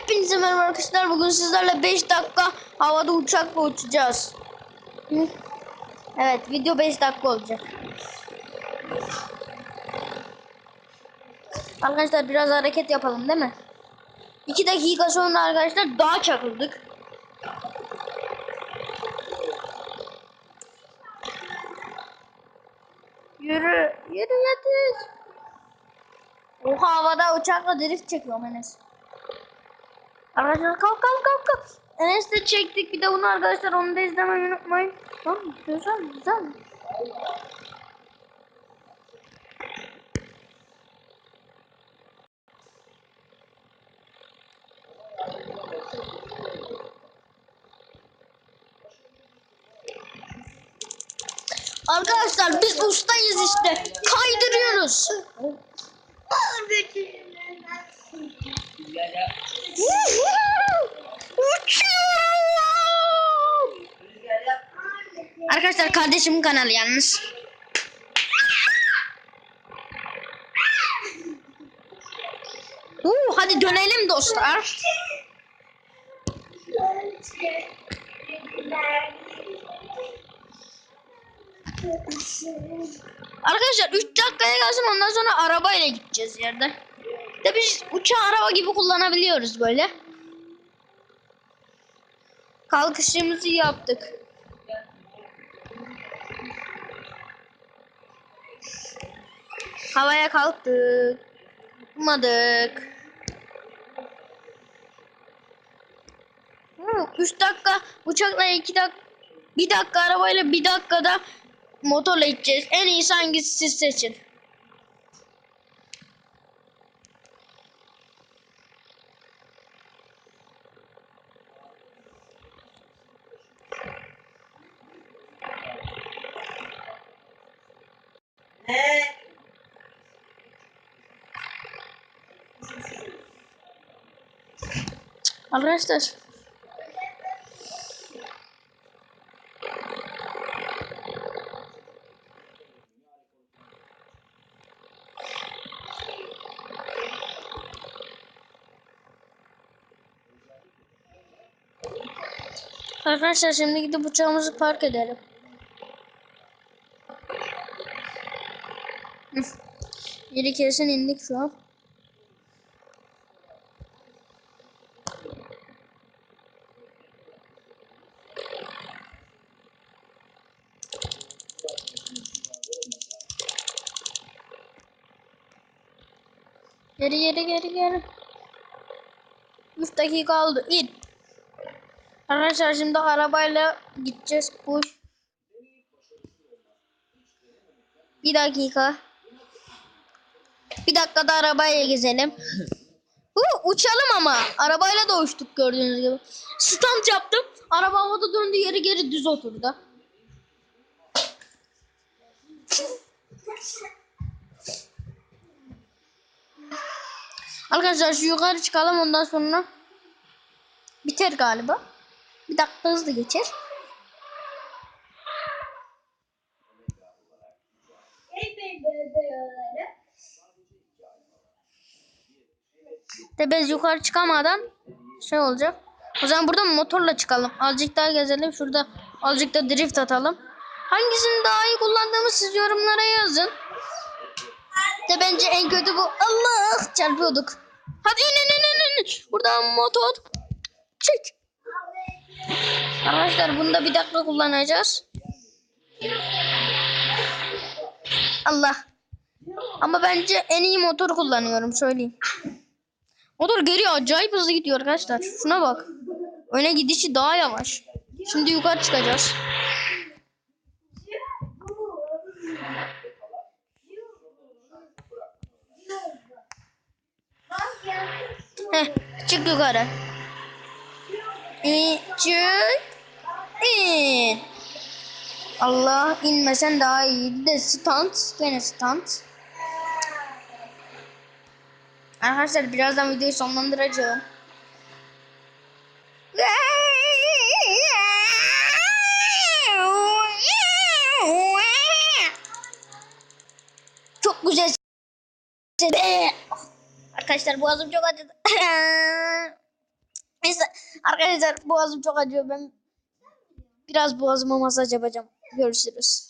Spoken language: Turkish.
Hepinize merhaba arkadaşlar. Bugün sizlerle 5 dakika havada uçakla uçacağız. Evet, video 5 dakika olacak. Arkadaşlar biraz hareket yapalım değil mi? 2 dakika sonra arkadaşlar dağa çakıldık. Yürü yetiş. Oha, havada uçakla drift çekiyorum Enes. Arkadaşlar kalk. Enes de çektik bir de bunu arkadaşlar, onu da izlemeyi unutmayın. Tamam, güzel. Arkadaşlar biz ustayız işte. Kaydırıyoruz. Arkadaşlar kardeşimin kanalı yalnız. Hadi dönelim dostlar. Arkadaşlar 3 dakikaya gelsin, ondan sonra arabayla gideceğiz yerde. Tabii biz uçağı araba gibi kullanabiliyoruz böyle. Kalkışımızı yaptık. Havaya kalktık. Umadık. 3 dakika uçakla, 2 dakika, 1 dakika arabayla, 1 dakikada motorla gideceğiz. En iyisi hangisi, siz seçin. Arkadaşlar şimdi gidip uçağımızı park edelim. Yeri kesin indik şu an. Geri. 3 dakika oldu. İn. Arkadaşlar şimdi arabayla gideceğiz. Push. 1 dakika. 1 dakikada arabayla gezelim. Uçalım ama. Arabayla da uçtuk gördüğünüz gibi. Stand yaptım. Araba havada döndü, geri düz oturdu. Arkadaşlar şu yukarı çıkalım, ondan sonra biter galiba. 1 dakika hızlı geçer. De biz yukarı çıkamadan şey olacak. O zaman buradan motorla çıkalım. Azıcık daha gezelim. Şurada azıcık da drift atalım. Hangisini daha iyi kullandığımı siz yorumlara yazın. De bence en kötü bu. Allah, çarpıyorduk. Hadi in. Buradan motor. Çek. Arkadaşlar bunu da 1 dakika kullanacağız. Allah. Ama bence en iyi motor kullanıyorum, söyleyeyim. Motor geri acayip hızlı gidiyor arkadaşlar. Şuna bak. Öne gidişi daha yavaş. Şimdi yukarı çıkacağız. Çık yukarı. Çık. İn. Allah, inmesen daha iyiydi de stunt. Gene stunt. Arkadaşlar birazdan videoyu sonlandıracağım. Çok güzel. Arkadaşlar boğazım çok acıdı. Neyse arkadaşlar boğazım çok acıyor. Ben biraz boğazıma masaj yapacağım. Görüşürüz.